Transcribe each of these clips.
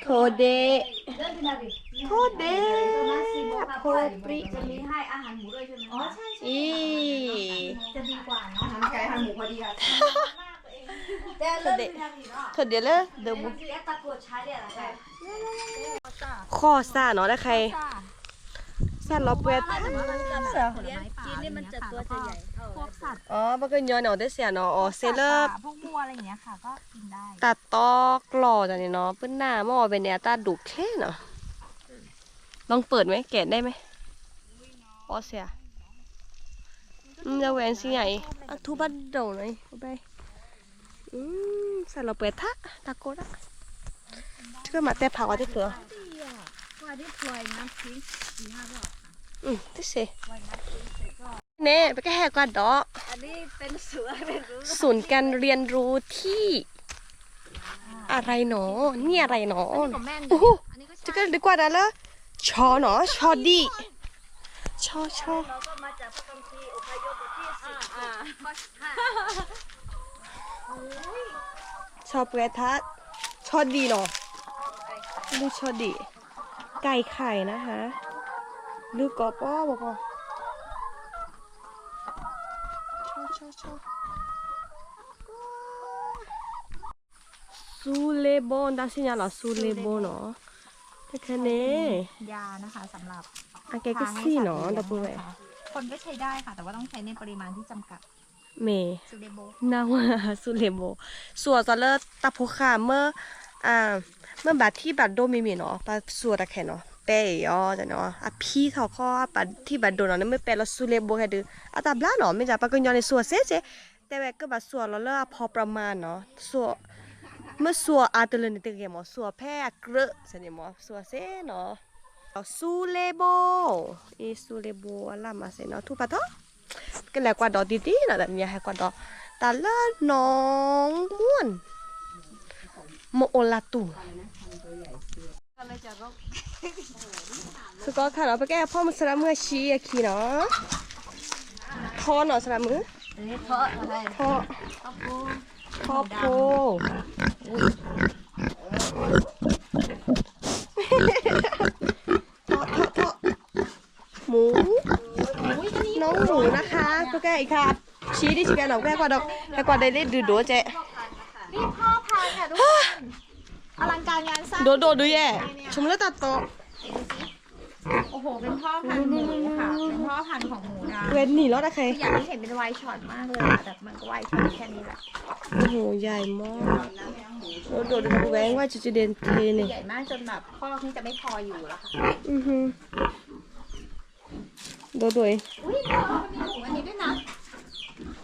โคเดโคเดโคปริจะมีให้อาหารหมูด้วยใช่ไหมอ๋อใช่ใช่ อี จะดีกว่าเนาะอาหารไก่อาหารหมูพอดีค่ะแต่ โค เริ่ม เด เป็นอะไรเนาะ โคเดเลยเดบุ คือแอปตะกรวดใช้เนี่ยแหละค่ะ ข้อซ่าเนาะได้ใครซ่าล้อเปลือก จีนนี่มันจะตัวจะใหญ่พวกสัตว์ อ๋อบักเกินยอเนาะได้เสียเนาะอ๋อเซเลบ พวกบัวอะไรอย่างเงี้ยค่ะก็กินได้ ตัดตอกหล่อจังนี่เนาะเปิ้นหน้าหม้อเป็นแนวตาดุแค่เนาะลองเปิดไหมแกะได้ไหมอ๋อเสียจะแหวนสิใหญ่อะทุบัดดงเลยไปใส่เราเปิดทะตะโกนอะเชื่อมาแต่เผาที่เผือว่าที่ถวยน้ำพริก4-5รอบ ที่เสเน่ไปแค่แหกกว่าดอก อันนี้เป็นเสือเป็นรู้ ศูนย์การเรียนรู้ที่อะไรหนอนี่อะไรหนอ ของแม่ โอ้โห อันนี้ก็ จะกันดีกว่านะละชอหนอชอดีชอ เราก็มาจากพระคัมภีร์อพยพบทที่10ข้อ15ชอเปรทัดชอดีหนอดูชอดีไก่ไข่นะคะดูกรอบป้อบอกว่าชอซูเลโบนดาสิญาหรอซูเลโบนเนาะแค่นี้ ยานะคะสำหรับ อาแกก็ซี่เนาะดับเบิลแหว คนก็ใช้ได้ค่ะ แต่ว่าต้องใช้ในปริมาณที่จำกัด เม ซูเดโบ นาว่าซูเลโบส่วนตอนเลิศตะโพคาเมื่อบัดที่บัดโดมีเนาะบัดส่วนตะแค่เนาะเปย์อ๋อจ้ะเนาะอ่ะพี่เขาข้อบัดที่บัดโดนเนาะไม่เปย์แล้วซูเลโบแค่ดื้ออ่ะตาบล้าเนาะไม่จ้ะปะก็ย้อนในส่วนเซ่แต่แบบก็บัดส่วนเราเลิกพอประมาณเนาะส่วนเมื่อส่วนอาตเลนติเกมส่วนแพ้เกลือสันนิมอส่วนเซ่เนาะซูเลโบอีซูเลโบอะไรมาเซ่เนาะทุกปะท้อก็แล้วกว่าดอกดีๆเนาะแต่เนี่ยให้กว่าดอกตาละน้องม่วนโมโอลาตูสกอค่ะเราไปแก้พ่อมันสระมือชี้อะขี้เนาะทอเนาะสระมือ อันนี้เพาะอะไร ทอทอโพทอหมูน้องหมูนะคะก็แก้อีกค่ะชี้ดิชี้แกหน่อยแก้กว่าดอกแก้กว่าได้เล่นดูเจ๊ นี่พ่อพันธุ์ค่ะทุกคนอลังการงานสร้าง โดดูแย่ชมแล้วตัดโต โอ้โหเป็นพ่อพันธุ์หมูค่ะเป็นพ่อพันธุ์ของหมูดาว เวนหนีแล้วนะใคร อย่างที่เห็นเป็นไวท์ช็อตมากเลยอะแบบมันก็ไวท์ช็อตแค่นี้แหละ โอ้โหใหญ่มากโดดแหวงว่าจะเด่นเทนี่ ใหญ่มากจนแบบพ่อนี่จะไม่พออยู่แล้วค่ะ โดดด้วย อุ้ยมีหมูอันนี้ด้วยนะ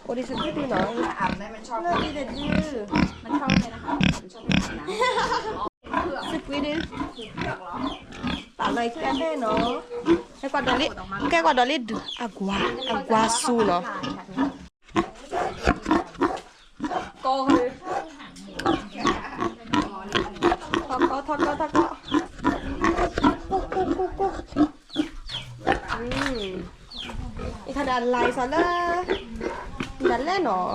โอ้ดิฉันไม่ดีเนาะ อาบได้มันชอบ เลิกดีแต่ดื้อ มันชอบเลยนะคะมันชอบไปอาบน้ำ สกวิดตัดเลยแค่เนาะแค่กว่าดอลลี่แค่กว่าดอลลี่ดูอากวาซูเนาะโกคือทอดกุ๊กอีกขนาดลายซะเลยดันเล่นเนาะ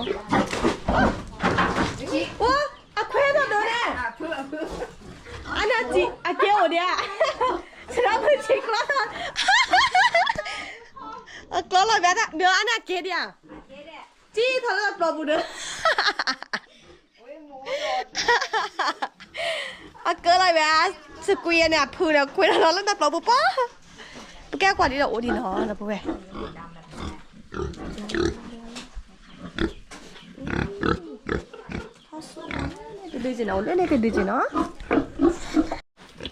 ว้าอะเควสเนาะเนี่ยอันนั้นจีอะเกียวเนี่ยฉันเอาไปชิคแล้วกลัวเลยแบบเดี๋ยวอันนั้นเกียร์จีทอดแล้วปลอบุเด้อเกิดอะไรแบบสกุยเนี่ยพูเนี่ยคุยแล้วแล้วแต่ปลอบุป้าแก้กว่านี้เราโอ้ดีเนาะนะปุ๊บเว้ยดูจีเนาะเล่นๆดูจีเนาะ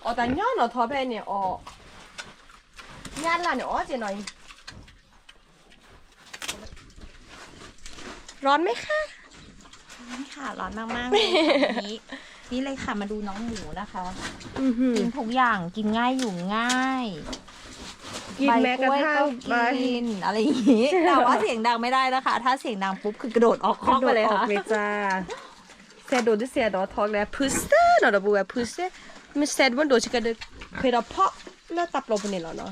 อ๋อแต่ย้อนเนาะทอแพ้เนี่ยอ๋องานละเนี่ยอ๋อจีหน่อยร้อนไหมคะ นี่ค่ะร้อนมากๆเลยค่ะนี้นี่เลยค่ะมาดูน้องหมูนะคะกินทุกอย่างกินง่ายอยู่ง่าย กินแม้กระทั่ง ใบกล้วยก็กินอะไรอย่างงี้แต่ว่าเสียงดังไม่ได้นะคะ ถ้าเสียงดังปุ๊บคือกระโดดออกคอกไปเลยค่ะ เลยจ้าเซดโดดเสียดอทอกแล้วพุสเต้เนาะดอกบัวพุสเต้มันเซดวันโดชิกระดึกเคยเราเพาะแล้วตับลงไปนี่แล้วเนาะ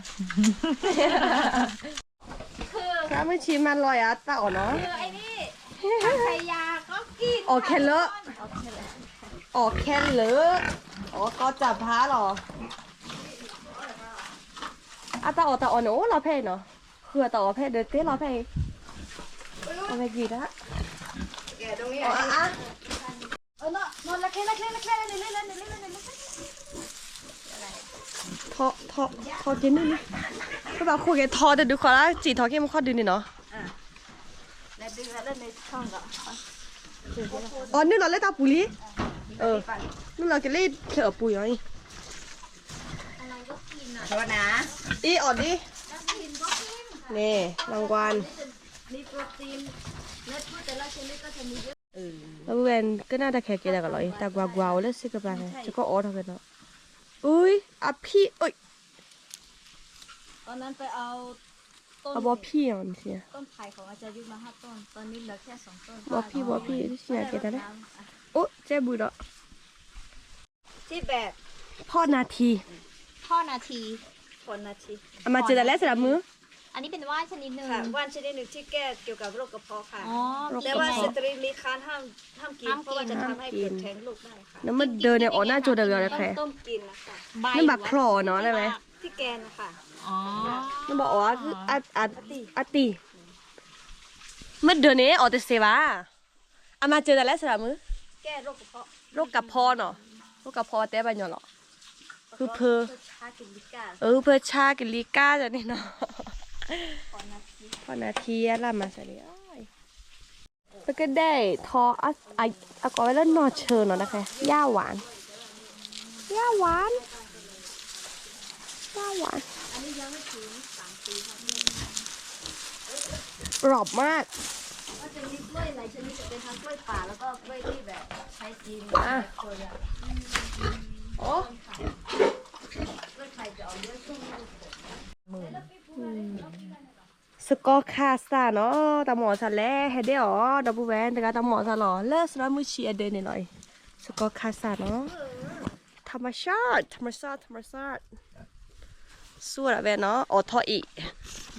ถ้าไม่ชิมมันลอยอ่ะตาอ่อนเนาะ คือไอ้นี่ใครยาก็กิน ออกแค่เลอะออกแค่เลอะโอ้ ก็จับผ้าหรออ่ะตาอ๋อโน้เราเพ่เนาะคือตาอ๋อเพ่เดี๋ยวเต้เราเพ่เอาไปกี่ละแกตรงนี้อ่ะนอนละแค่เลยทอกินนี่ก็แบบคุยกันทอเดี๋ยวดูขอละจีทอเข้มข้อดืนนี่เนาะแล้วดึงแล้วในช่องก็อ๋อนี่เราเล่นตาปุลีนี่เราจะเล่นเขียวปุยไงโทษนะ อีออดดินี่รางวัลมีโปรตีนเนื้อพืชแต่ละชนิดก็จะมีเยอะแล้วเวนก็น่าจะแค่เกลือกันเลยแต่กวาวเลยสิกับอะไรจะก็ออดเท่ากันเนาะอุ้ยอ่ะพี่เอ้ยตอนนั้นไปเอาต้น เอาบอพี่อ่ะมันเสียต้นไผ่ของอาจารย์ยุทธมา5 ต้นตอนนี้เหลือแค่2 ต้นบอพี่เสียเกลือได้โอ้เจ๊บุยเนาะที่แบบ พ่อนาที พ่อนาทีผลนาที มาเจอแต่แรกสำหรับมืออันนี้เป็นว่านชนิดหนึ่งว่านชนิดหนึ่งที่แก้เกี่ยวกับโรคกระเพาะค่ะ อ๋อ แต่ว่าสตรีมีครรภ์ห้ามกินเพราะว่าจะทำให้เกิดแท้งลูกได้ค่ะแล้วมันเดินเนี่ยอ๋อหน้าโจเดียวเลยแค่ต้มกินนะคะ นั่นบักคลอเนาะได้ไหมที่แกนนะคะอ๋อนั่นบอกว่าคืออัติเมื่อเดือนนี้ออกแต่เซวาอามาเจอแต่แรกสำหรับมือแก้โรคกระเพาะโรคกระเพาะเนาะโรคกระเพาะแต่บัญญัติหรอคือเพอชากิลิกาเพอชากิลิก้าจะนี่เนาะพอนาทีละมาใส่เลยแล้วก็ได้ทออะกอยแล้วนอเชิญเนาะนะคะย่าหวานอันนี้ยังไม่ถึง3 ปีกรอบมากก็จะมีกล้วยหลายชนิดจะเป็นทั้งกล้วยป่าแล้วก็กล้วยที่แบบใช้กินโอ้กล้วยไข่จะออกเยอะช่วงสกอคาสตาเนาะตาหมอซะแล้วเฮ็ดได้อ๋อดับเบิลแวนแต่ก็ตาหมอซะหรอเลิศสำหรับมือชีเดนหน่อยสกอคาสตาเนาะธรรมชาติสู้ละแวนเนาะออทออี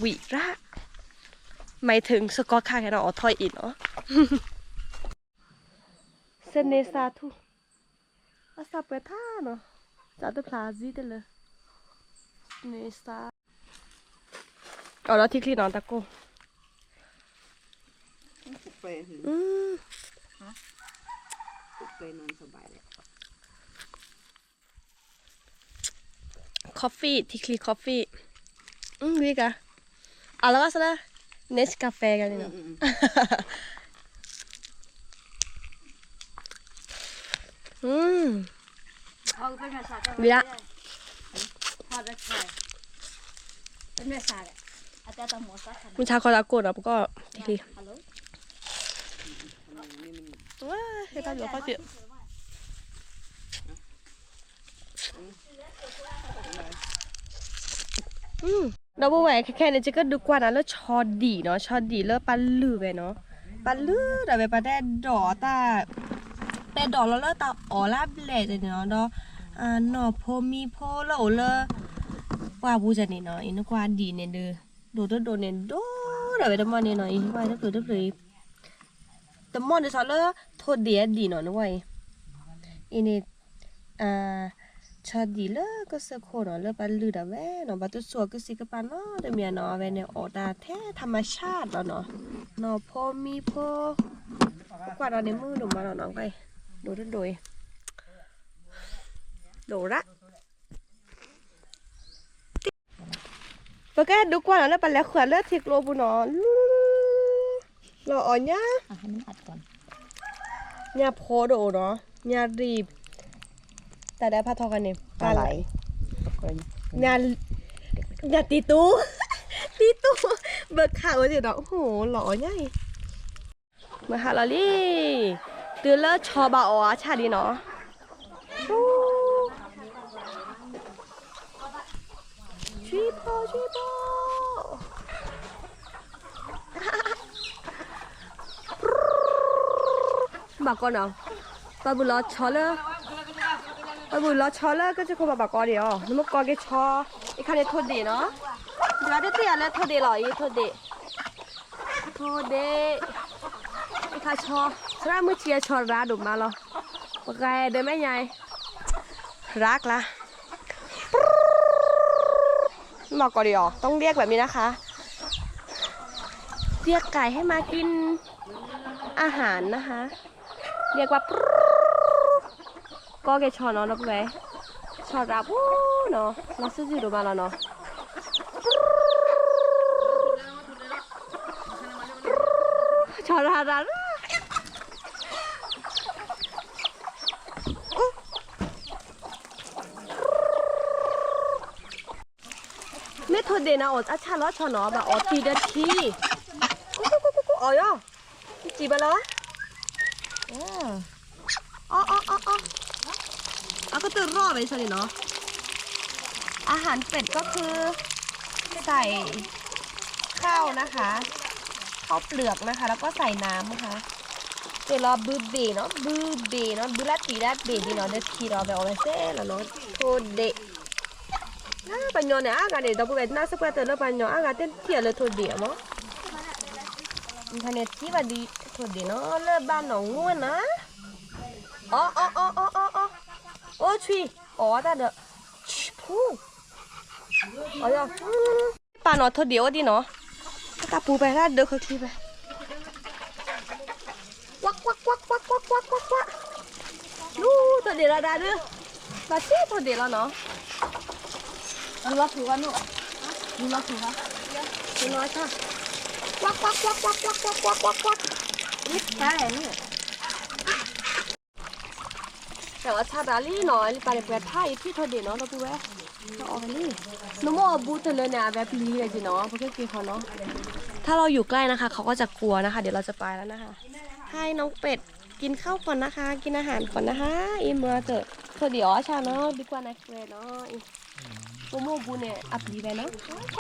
วิระหมายถึงสกอคาแค่เนาะออทออีเนาะเซเนซาทุอาซาเปท่าเนาะจากตัวพลาซีเดเลยเนซาเอาแล้วที่คลีนอนตะโก้ปุกเปย์ปุกเปย์นอนสบายเลยคอฟฟี่ที่คลีคอฟฟี่ดีกะเอาแล้วก็ซะละเนสกาแฟกันเลยเนาะวิละพอได้ใช่เป็นเนื้อสัตว์อาจจะต้องหมดสักขนาดมันชาคอลาโกดแล้วก็ที่คลีว้าเฮ้ยตาอยู่ข้อเสียเราบอกว่าแค่เนี่ยจะก็ดูกว่านะแล้วชอดีเนาะชอดีแล้วปลาลือไปเนาะปลาลือแต่ไปปลาแดดดอแต่ดอกแล้วตาอ๋อลาบแหล่จะเนาะดอกหน่อโพมีโพแล้วเลยว่าบูจะนี่เนาะอินกว่าดีเนี่ยเด้อโดเนี่ยโดแต่ไปตะมอนเนี่ยเนาะอีว่าถ้าเกิดตะมอนเดี๋ยวสอนเลยโทษเดียดีเนาะนะเว้ยอินี่ชาดีเลยก็เสกโคเนาะเลยปลาลือดาแว่เนาะปลาตัวสัวก็สิกะปาเนาะเดี๋ยวเมียเนาะแว่เนี่ยออกตาแท้ธรรมชาติแล้วเนาะเนาะพอมีพอกว่าเราในมือหนูมาเนาะน้องไปโดยโดระปกติดูกว่าแล้วปลาแล้วขวดแล้วทิกโลบุเนาะเราอ่อนยาให้มันอัดก่อนยาโพโดเนาะยารีบแต่ได้พาทอกันเนี่ยปลาไหลยาตีตู้เบิกข่าวสิเนาะโอ้โหหล่อใหญ่มาฮาลาลี่ตื่นแล้วชอบาอ๋อชาดีเนาะชีพอบากก่อนเนาะปลาบุญรอชอเลอปลาบุญรอชอเลอก็จะคงบากก่อนเดียวนึกว่าก่อนแกชออีกคันนี้โทษดีเนาะเดี๋ยวได้เตี้ยแล้วโทษดีหรออีโทษดีอีกคันชอสระมือเชียชอราดุมาหรอปากไก่เดินไม่ใหญ่ รักละบอกก่อนดีอ๋อต้องเรียกแบบนี้นะคะ เรียกไก่ให้มากินอาหารนะคะ เรียกว่าก็เกชอนเนาะรับไว้ชอรับวู้เนาะเราซื้ออยู่ดูมาแล้วเนาะชอราราไม่ทนเดนะอดอาชาล้อชอเนาะแบบอดตีเดทีอ๋อยจีบไปแล้วอ๋อก็ตื่นรอไปใช่ไหมเนาะอาหารเป็ดก็คือใส่ข้าวนะคะข้าวเปลือกนะคะแล้วก็ใส่น้ำนะคะเดี๋ยวรอบูเบเนาะบูลาตีได้เบดีเนาะเดี๋ยวทีเราไปเอาไปเซ่แล้วเนาะโทเดน่าปัญญาเนี่ยอากาศเดี๋ยวเราไปน่าสักวันเตอร์แล้วปัญญาอากาศเต้นเที่ยวเลยโทเดียมั้งอินเทอร์เน็ตที่ว่าดีโทเดียเนาะเลิกบ้านหนองง่วนนะอ๋อโอ้ชีอ๋อแต่เด้อพูอ๋อป่าเนาะโทเดียวดีเนาะตาปูไปแล้วเด้อเขาทีไปวักลูโทเดียละได้เด้อมาชี้โทเดียแล้วเนาะดูว่าถือว่าหนูดูว่าถือว่าดูน้อยค่ะวักนี่ใช่นี่แต่ว่าชาดาลี่น้อยไปเปิดท่าอีกที่ทอดเด่นเนาะเราไปแวะเราออกไปนี่น้องโมบูเธอเลยเนี่ยแบบลีเลยจีเนาะเพราะแค่กินเขาเนาะถ้าเราอยู่ใกล้นะคะเขาก็จะกลัวนะคะเดี๋ยวเราจะไปแล้วนะคะให้น้องเป็ดกินข้าวก่อนนะคะกินอาหารก่อนนะคะอีเมื่อเจอทอดเดี๋ยวชาเนาะดีกว่าในเฟรเนาะโมบูเนี่ยอัพดีไปเนาะโอเค